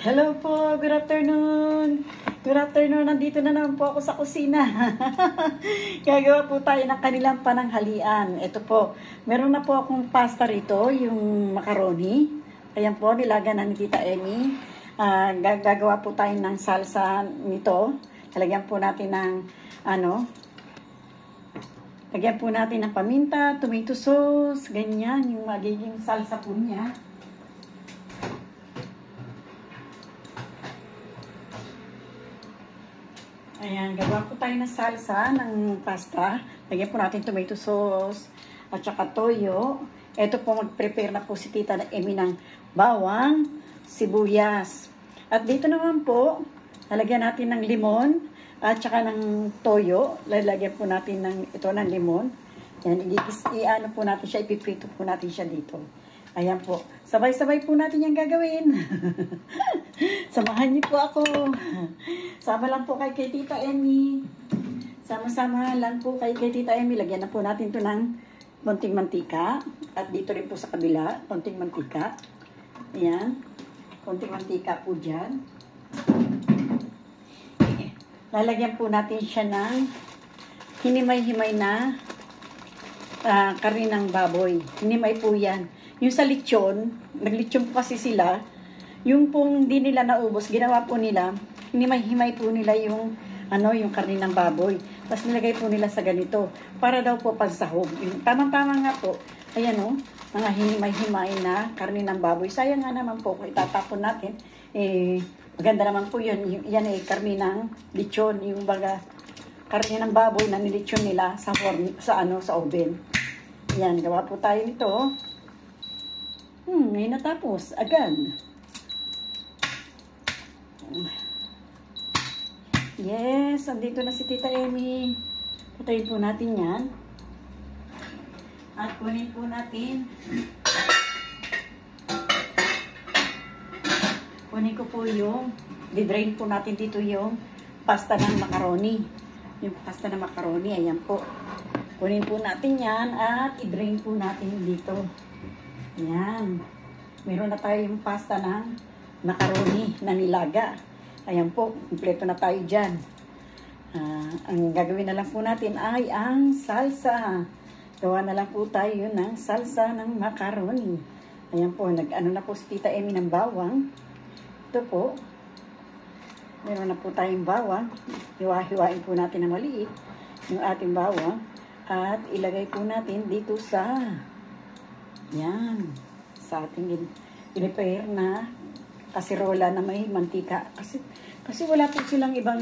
Hello po, good afternoon. Good afternoon, nandito na naman po ako sa kusina. Gagawa po tayo ng kanilang pananghalian. Ito po, meron na po akong pasta rito, yung macaroni. Ayan po, nilaga na ni Tita Emmy. Gagawa po tayo ng salsa nito. Lagyan po natin ng, lagyan po natin ng paminta, tomato sauce, ganyan, yung magiging salsa po niya. Ayan, gawa po tayo ng salsa ng pasta. Lagyan po natin tomato sauce at saka toyo. Ito po, mag-prepare na po si Tita Emmy ng bawang, sibuyas. At dito naman po, lalagyan natin ng limon at saka ng toyo. Lalagyan po natin ng limon. Yan, i-ano po natin siya, ipiprito po natin siya dito. Ayan po. Sabay-sabay po natin yung gagawin. Samahan niyo po ako. Sama lang po kay Tita Emmy. Sama-sama lang po kay Tita Emmy. Lagyan na po natin ito ng konting mantika. At dito rin po sa kabila, konting mantika. Ayan. Konting mantika po dyan. Lalagyan po natin siya ng hinimay-himay na karinang baboy. Hinimay po yan. Yung sa lechon, naglechon po kasi sila, yung pong hindi nila naubos, ginawa po nila, hinimay-himay po nila yung, yung karne ng baboy. Tapos nilagay po nila sa ganito, para daw po pagsahog. Tamang-tama nga po, ayan mga hinimay-himay na karne ng baboy. Sayang nga naman po, kung itatapon natin, maganda naman po yun. Yan karne ng lechon, yung baga, karne ng baboy na nilechon nila sa oven. Yan, gawa po tayo nito. Ngayon natapos. Agad. Yes, andito na si Tita Emmy. Patayin po natin yan. At kunin po natin. Kunin ko po yung, di-drain po natin dito yung pasta ng macaroni. Yung pasta ng macaroni, ayan po. Kunin po natin yan at i-drain po natin dito. Ayan. Meron na tayo yung pasta ng macaroni na nilaga. Ayan po, kompleto na tayo dyan. Ang gagawin na lang po natin ay ang salsa. Gawa na lang po tayo ng salsa ng macaroni. Ayan po, nag-ano na po si Tita Emmy ng bawang. Ito po. Meron na po tayong bawang. Hiwa-hiwain po natin na maliit yung ating bawang. At ilagay po natin dito sa sa ating prepare na kasirola na may mantika. Kasi wala po silang ibang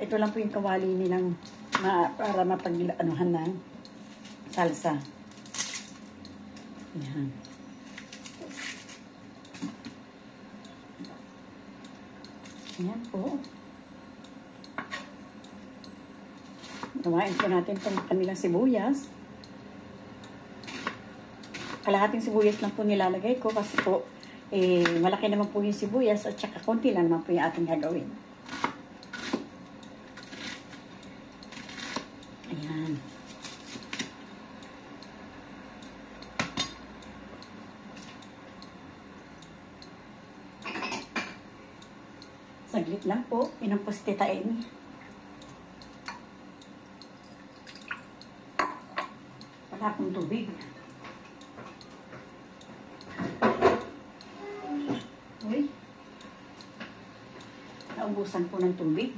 ito lang po yung kawali nilang para mapag-anuhan ng salsa. Yan. Yan po. Gawain po natin itong kanilang sibuyas. Kalahating sibuyas lang po nilalagay ko kasi po, malaki naman po yung sibuyas at saka konti lang naman po yung ating gagawin. Ayan. Saglit lang po, inampos Tita Emmy. Wala akong tubig. Naubusan po ng tubig.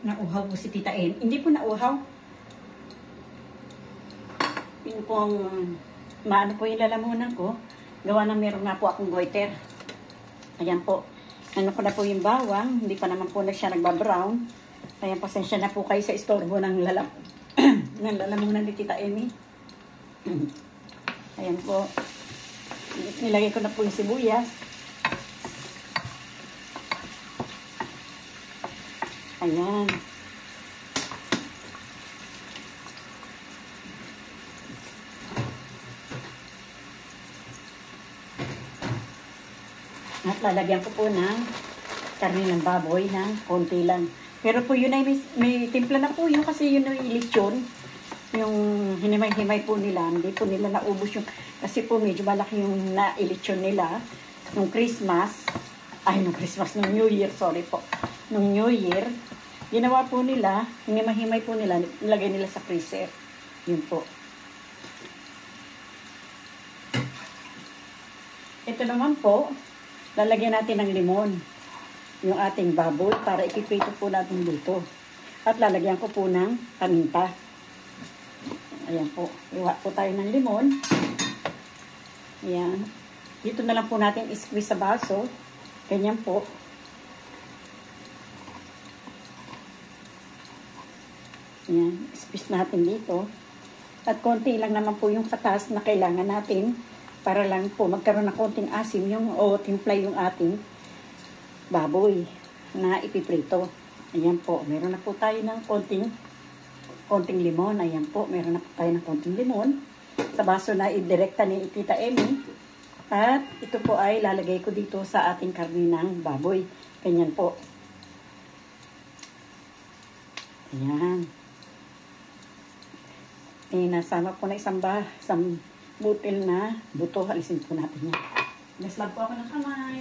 Nauhaw po si Tita Emmy. Hindi po nauhaw. Yun pong maano po yung lalamunan ko. Gawa na meron na po akong goiter. Ayan po. Ano ko na po yung bawang. Hindi pa naman po na siya nagbabrown. Ayan, pasensya na po kayo sa istorbo ng lalamunan ni Tita Emmy. Ayan po. Nilagay ko na po yung sibuyas. Ayan. At lalagyan ko po ng karne ng baboy ng konti lang. Pero po yun ay may timpla na po yun kasi yun ay lechon. Yung hinimay-himay po nila, hindi po nila naubos yung, kasi po medyo malaki yung nailechon nila nung Christmas, nung Christmas, nung New Year, sorry po, nung New Year, ginawa po nila, hinimay-himay po nila, nilagay nila sa freezer. Yun po. Ito naman po, lalagyan natin ng limon, yung ating baboy, para ipiprito po natin dito. At lalagyan ko po ng paminta. Ayan po, iwa po tayo ng limon. Ayan. Dito na lang po natin squeeze sa baso. Ganyan po. Ayan, squeeze natin dito. At konti lang naman po yung katas na kailangan natin para lang po magkaroon ng konting asim o timpla yung ating baboy na ipiprito. Ayan po, meron na po tayo ng konting limon. Ayan po, meron na po tayo ng konting limon. Sa baso na idirekta ni Tita Emmy. At ito po ay lalagay ko dito sa ating karne ng baboy. Ganyan po. Ayan. Nasama po na isang butil na buto. Alisin po natin yan. Naslag po ako ng kamay.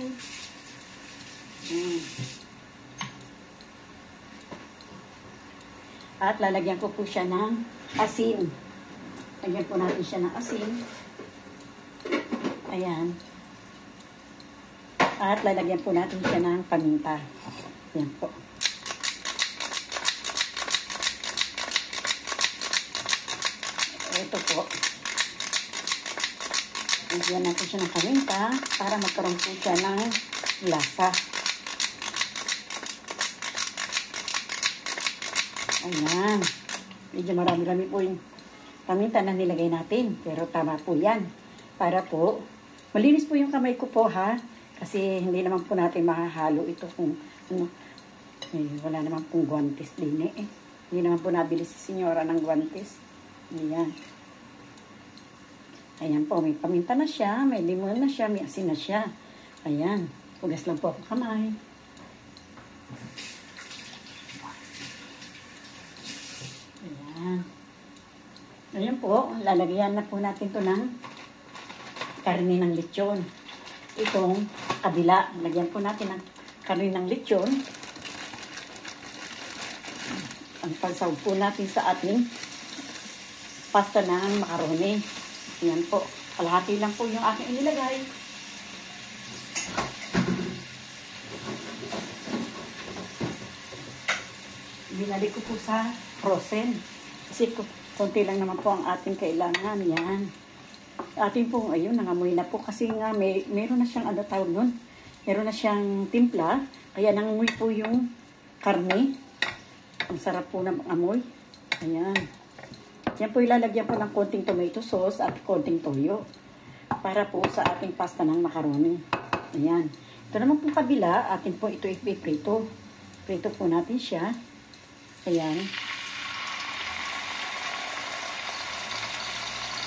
Ayan. At lalagyan ko po siya ng asin. Lagyan po natin siya ng asin. Ayan. At lalagyan po natin siya ng paminta. Ayan po. Ito po. Lagyan natin siya ng paminta para magkaroon po siya ng lasa. Ayan. Medyo marami-rami po yung paminta na nilagay natin. Pero tama po yan. Para po, malinis po yung kamay ko po ha. Kasi hindi naman po natin mahahalo ito kung wala naman pong guantes din eh. Hindi naman po nabili si senyora ng guantes. Ayan. Ayan po, may paminta na siya, may limon na siya, may asin na siya. Ayan. Hugas lang po ako kamay. Ayan po, lalagyan na po natin ito ng karne ng lechon. Itong kabila, lagyan po natin ng karne ng lechon. Ang pansawag po natin sa ating pasta ng macaroni. Ayan po, kalahati lang po yung aking inilagay. Binalik ko po sa frozen. Kasi konti lang naman po ang ating kailangan. Yan. Ating po, ayun, nangamoy na po. Kasi nga, meron na siyang, ano tawag nun? Meron na siyang timpla. Kaya nangamoy po yung karne. Ang sarap po ng amoy. Ayan. Yan po ilalagyan po ng konting tomato sauce at konting toyo. Para po sa ating pasta ng macaroni. Ayan. Ito naman po kabila, atin po ito ipiprito. Prito po natin siya. Ayan.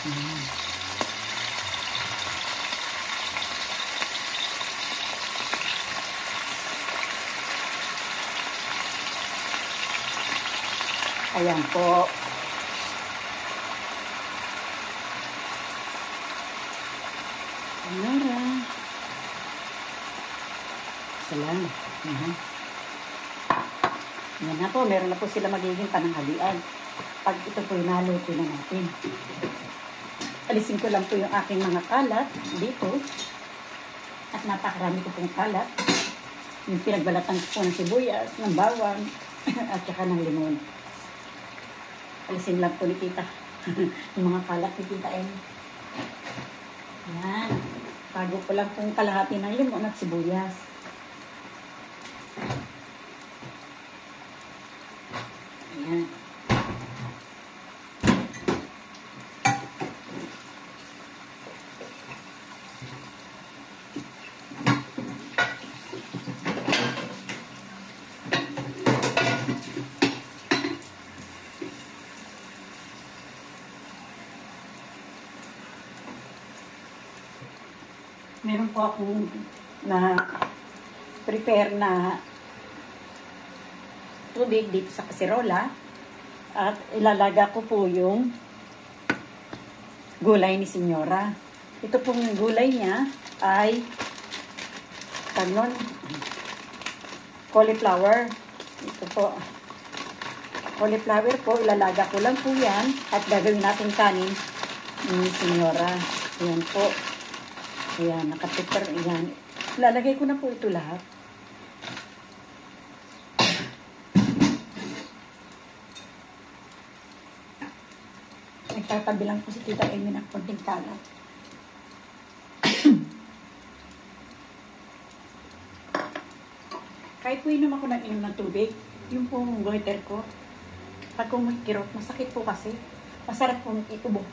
Ayan. Ayan po. Ayan. Salamat. Ayan. Ayan na po. Meron na po sila magiging pananghalian. Pag ito po inaluto na natin. Alisin ko lang po yung aking mga kalat dito. At napakarami ko pong kalat. Yung pinagbalatan ko po ng sibuyas, ng bawang, at saka ng limon. Alisin lang po ni Tita. Yung mga kalat ni Tita Emmy. Yan. Bago ko lang pong kalahati ng limon at sibuyas. Ayan. Meron po akong na prepare na tubig dito sa kaserola. At ilalaga ko po yung gulay ni Senyora. Ito pong gulay niya ay cauliflower. Ito po. Cauliflower po, ilalaga ko lang po yan at gagawin natin kanin ni Senyora. Ayan po. Ayan, nakaprepare. Ayan. Ilalagay ko na po ito lahat. Nagtatabi lang po si Tita Amy ng konting kalat. Kahit po inom ako ng inom ng tubig, yung pong goiter ko, pag kung may kirot, masakit po kasi. Masarap pong itubo.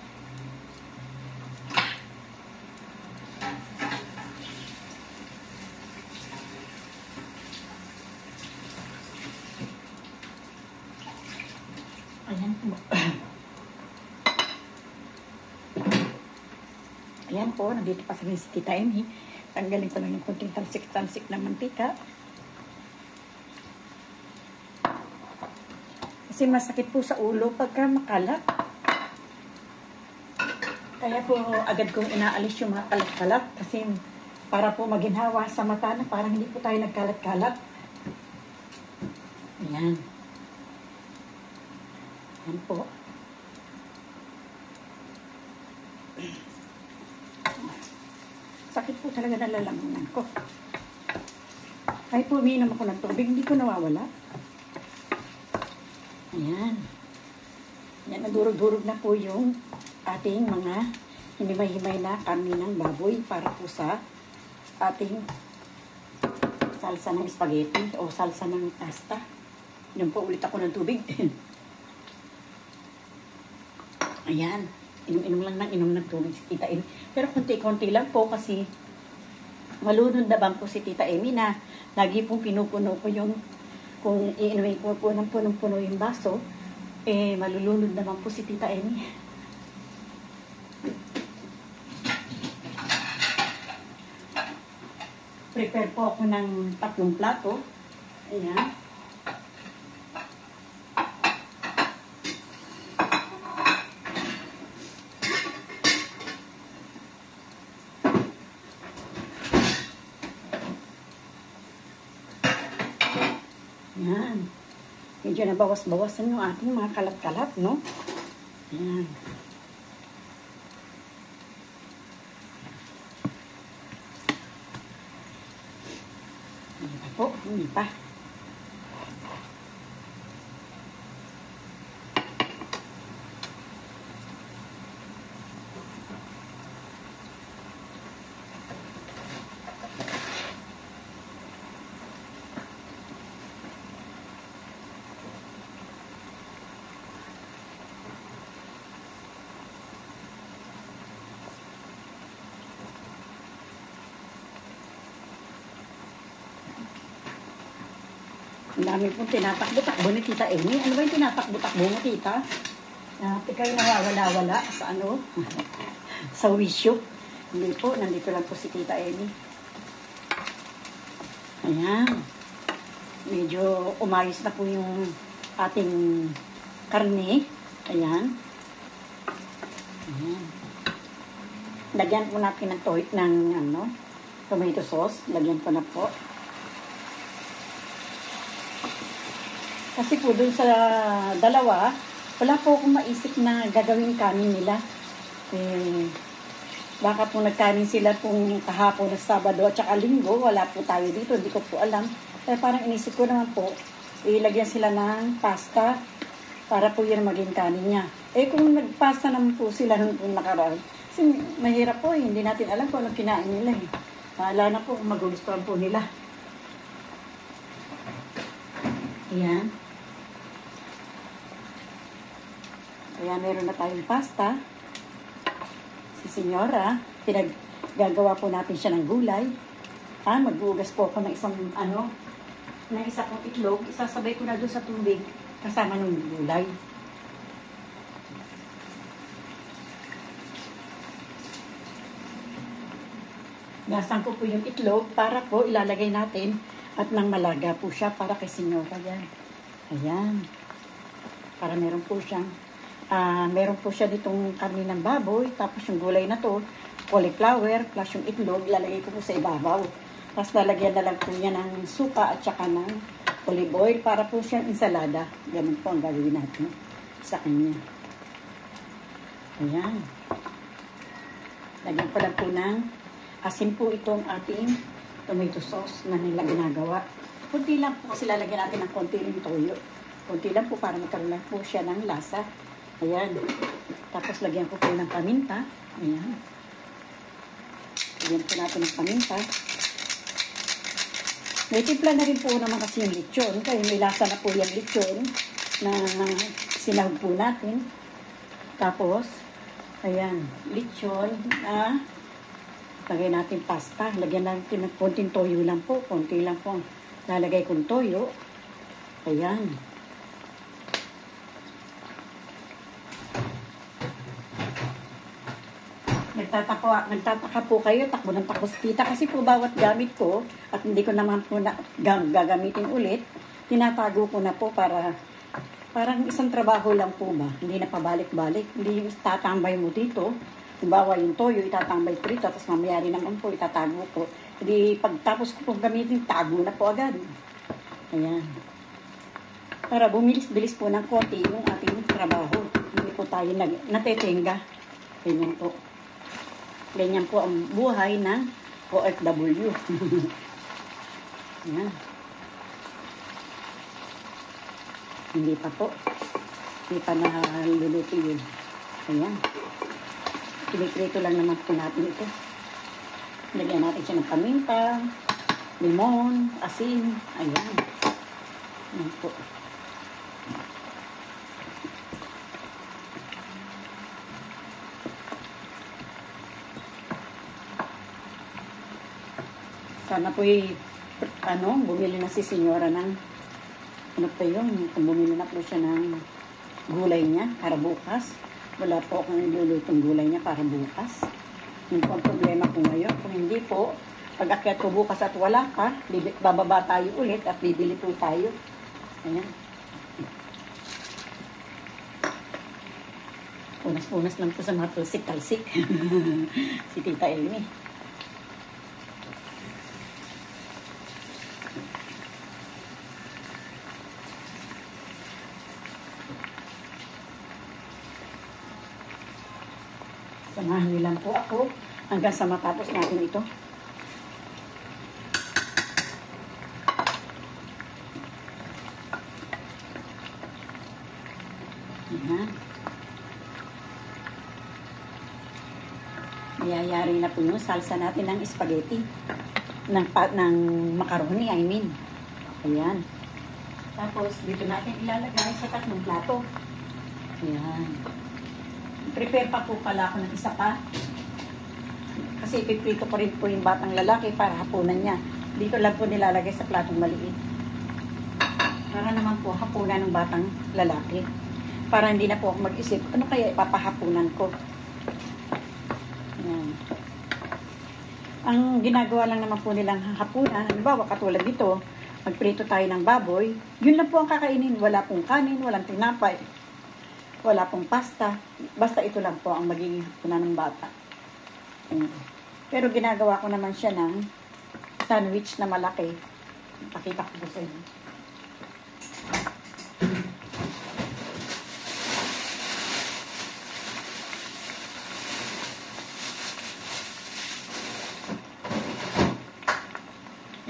Ayan po. Ayan po, nandito pa sa si Tita Amy. Tanggalin ko lang yung konting talsik-talsik ng mantika. Kasi masakit po sa ulo pagka makalat. Kaya po agad kong inaalis yung mga kalat-kalat kasi para po maginhawa sa mata na parang hindi po tayo nagkalat-kalat. Ayan. Ayan po. Sakit po talaga na lalamunan ko. Kahit po umiinom ako ng tubig, hindi ko nawawala. Ayan. Ayan, nadurog-durog na po yung ating mga hinimay-himay na karne ng baboy para po sa ating salsa ng spaghetti o salsa ng pasta. Inom po ulit ako ng tubig. Ayan. Inom-inom lang ng tubig si Tita Amy. Pero konti-konti lang po kasi malunod na bang po si Tita Amy na lagi pong pinupuno ko yung kung iinumin ko po ng punong-puno yung baso, eh, malulunod naman po si Tita Amy. Prepare po ako ng 3 plato. Ayan. Ayan. Medyo nabawas-bawasan yung ating mga kalat-kalat, no? Ayan. Hindi pa po. Hindi pa. Ang dami pong tinatakbo-takbo ni Tita Amy. Ano ba yung tinatakbo-takbo mo, Tita? Ikaw yung nawawala-wala sa ano? Sa wisyo. Hindi po, nandito lang po si Tita Amy. Ayan. Medyo umayos na po yung ating karne. Ayan. Ayan. Lagyan po natin ng tomato sauce. Lagyan ko na po. Kasi po dun sa dalawa, wala po akong maisip na gagawin kanin nila. Baka po nagkanin sila pong kahapon na Sabado at saka Linggo, wala po tayo dito, hindi ko po alam. Kaya parang inisip ko naman po, ilagyan sila ng pasta para po yun maging kanin niya. Kung nagpasta naman po sila nung nakaraan, kasi mahirap po, hindi natin alam kung anong kinain nila. Wala na po kung magugustuhan po nila. Ayan. Ayan, meron na tayong pasta. Si Senyora, gagawa po natin siya ng gulay. Magbugas po ako ng isa pong itlog. Isasabay ko na doon sa tubig kasama ng gulay. Gasan ko po yung itlog para po ilalagay natin at nang malaga po siya para kay Senyora yan. Ayan. Para meron po siya ditong karne ng baboy, tapos yung gulay na to, cauliflower, plus yung itlog, lalagay ko po sa ibabaw. Tapos lalagyan na lang po niya ng suka at saka ng olive oil para po siyang ensalada. Ganun po ang gagawin natin sa kanya. Ayan. Lagyan ko lang po ng asin po itong ating tomato sauce na nila ginagawa. Kunti lang po kasi lalagyan natin ng konti rin toyo. Kunti lang po para magkaroon lang po siya ng lasa. Ayan. Tapos lagyan ko po ng paminta. Ayan. Lagyan po natin ng paminta. May timpla na rin po naman kasi yung lechon. Kaya may lasa na po yung lechon na sinahog po natin. Tapos, ayan, lechon na lagay natin pasta. Lagyan natin ng konting toyo lang po. Konti lang po. Lalagay kong toyo. Ayan. Nagtataka po kayo, takbo ng takbo sa tita kasi po bawat gamit ko at hindi ko naman po gagamitin ulit, tinatago ko na po para parang isang trabaho lang po ba, hindi na pabalik-balik, hindi yung tatambay mo dito, bawa yung toyo, itatambay ko rito, tapos mamaya rin naman po, itatago ko. Hindi pagtapos ko pong gamitin, tago na po agad. Ayan. Para bumilis-bilis po ng konti yung ating trabaho. Hindi po tayo natetenga. Ganyan po. Ganyan po ang buhay ng OFW. Ayan. Hindi pa po. Hindi pa naluluto yun. Ayan. Piniprito lang naman po natin ito. Lagyan natin siya ng paminta, limon, asin. Ayan. Ayan po. Sana po bumili na si senyora ng kung bumili na po siya ng gulay niya para bukas. Wala po akong nilulutong gulay niya para bukas. Yun po ang problema ko ngayon. Kung hindi po, pag akyat ko bukas at wala ka, bababa tayo ulit at bibili po tayo. Ayan. Unas-unas lang po sa mga talsik-talsik. Si Tita Elmi. Samahan niyo lang po ako hanggang sa matapos natin ito. Ayan. Mayayari na po yung salsa natin ng spaghetti. Ng macaroni, I mean. Ayan. Tapos, dito natin ilalagay sa tatlong plato. Ayan. Prepare pa po pala ako ng isa pa. Kasi ipiprito ko rin po yung batang lalaki para hapunan niya. Dito lang po nilalagay sa platong maliit. Para naman po hapunan ng batang lalaki. Para hindi na po ako mag-isip, ano kaya ipapahapunan ko? Ayan. Ang ginagawa lang naman po nilang hapunan, halimbawa katulad dito, magprito tayo ng baboy, yun lang po ang kakainin. Wala pong kanin, walang tinapay. Wala pong pasta. Basta ito lang po ang magiging hapunan ng bata. Pero ginagawa ko naman siya ng sandwich na malaki. Pakita ko po sa inyo.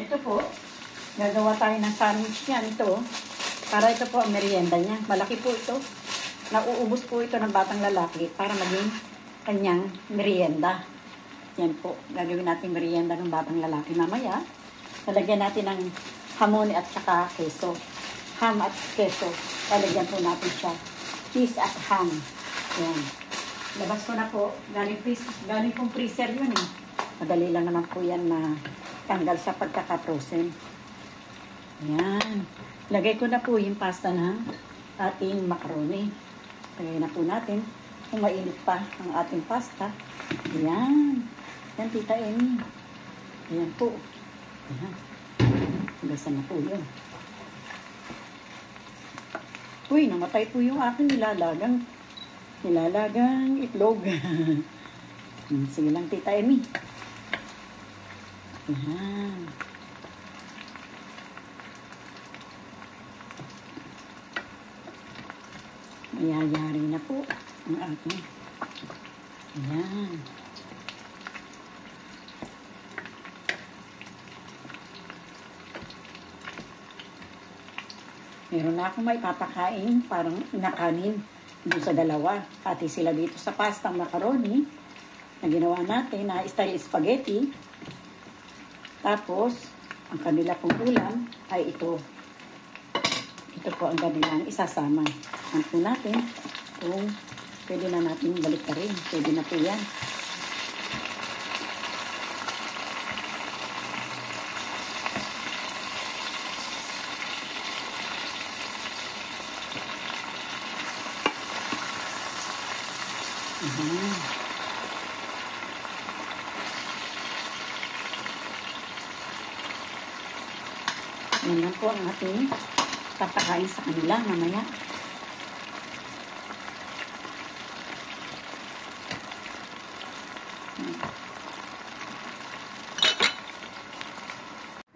Ito po, gagawa tayo ng sandwich niya. Ito, para ito po ang merienda niya. Malaki po ito. Nauubos po ito ng batang lalaki para maging kanyang merienda. Yan po. Gagawin natin merienda ng batang lalaki. Mamaya, lalagyan natin ng hamon at saka keso. Ham at keso. Lalagyan po natin siya. Cheese at ham. Yan. Labas ko na po. Galing pong freezer yun eh. Madali lang naman po yan na tanggal sa pagkaka-frozen. Yan. Lagay ko na po yung pasta ng ating macaroni. Lagay na po natin. Kung mainit pa ang ating pasta. Ayan. Yan, Tita Amy. Ayan po. Ayan. Basta na po yun. Uy, namatay po yung aking nilalagang itlog. Sige lang, Tita Emi. Ayan. Mayayari na po ang ating. Ayan. Meron na akong may papakain, parang inakanin doon sa dalawa. Pati sila dito sa pastang macaroni na ginawa natin na style spaghetti. Tapos, ang kanila pong ulam ay ito. Ito po ang kanilang isasama. Ang po natin kung pwede na natin balik ka rin. Pwede na po yan. Yan lang po ang ating papakain sa kanila mamaya.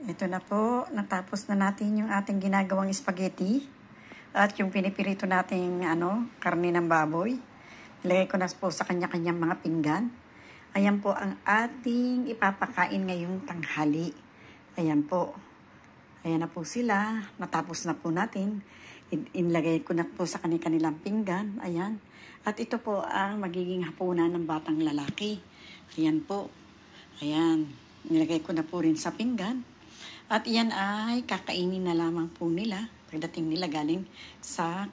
Ito na po, natapos na natin yung ating ginagawang spaghetti at yung pinipirito nating karne ng baboy. Ilagay ko na po sa kanya-kanyang mga pinggan. Ayan po ang ating ipapakain ngayong tanghali. Ayan po. Ayan na po sila. Natapos na po natin. Inlagay ko na po sa kanilang pinggan. Ayan. At ito po ang magiging hapunan ng batang lalaki. Ayan po. Ayan. Nilagay ko na po rin sa pinggan. At iyan ay kakainin na lamang po nila. Pagdating nila galing sa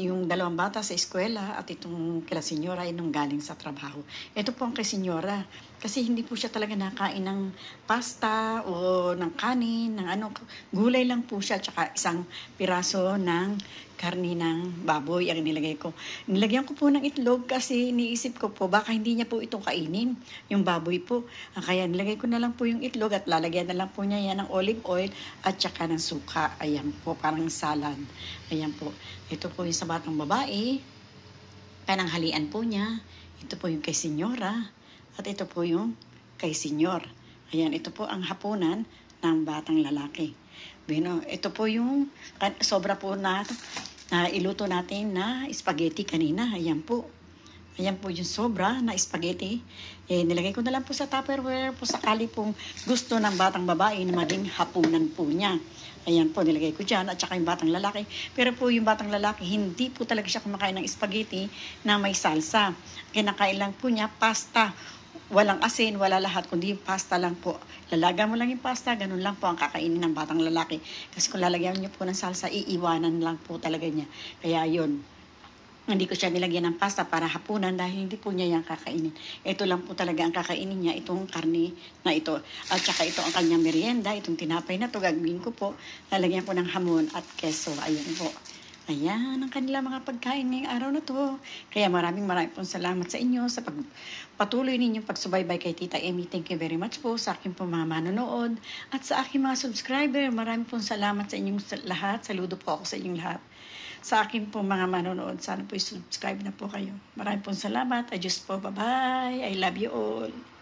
yung dalawang bata sa eskwela at itong kila senyora ay nung galing sa trabaho. Ito po ang kay senyora. Kasi hindi po siya talaga nakain ng pasta o ng kanin, gulay lang po siya, tsaka isang piraso ng karni ng baboy ang nilagay ko. Nilagyan ko po ng itlog kasi iniisip ko po baka hindi niya po ito kainin, yung baboy po. Kaya nilagay ko na lang po yung itlog at lalagyan na lang po niya yan ng olive oil at tsaka ng suka. Ayan po, parang salad. Ayan po. Ito po yung sa batang babae. Pananghalian po niya. Ito po yung kay senyora. At ito po yung kay senyor. Ayan, ito po ang hapunan ng batang lalaki. Bueno, ito po yung sobra po na iluto natin na spaghetti kanina. Ayan po. Ayan po yung sobra na spaghetti. Nilagay ko na lang po sa Tupperware po sakali pong gusto ng batang babae na maging hapunan po niya. Ayan po, nilagay ko dyan at saka yung batang lalaki. Pero po yung batang lalaki, hindi po talaga siya kumakain ng spaghetti na may salsa. Kinakain lang po niya pasta. Walang asin, wala lahat, kundi yung pasta lang po. Lalagan mo lang yung pasta, ganun lang po ang kakainin ng batang lalaki. Kasi kung lalagyan niyo po ng salsa, iiwanan lang po talaga niya. Kaya yun, hindi ko siya nilagyan ng pasta para hapunan dahil hindi po niya yan kakainin. Ito lang po talaga ang kakainin niya, itong karne na ito. At saka ito ang kanyang merienda, itong tinapay na to gagawin ko po. Lalagyan po ng hamon at keso. Ayun po. Ayan ang kanila mga pagkain ngayong araw na to. Kaya maraming pong salamat sa inyo sa patuloy ninyong pagsubaybay kay Tita Emi. Thank you very much po sa aking po mga manonood at sa aking mga subscriber. Maraming pong salamat sa inyong lahat. Saludo po ako sa inyong lahat. Sa aking po mga manonood, sana po i-subscribe na po kayo. Maraming pong salamat. Adios po. Bye-bye. I love you all.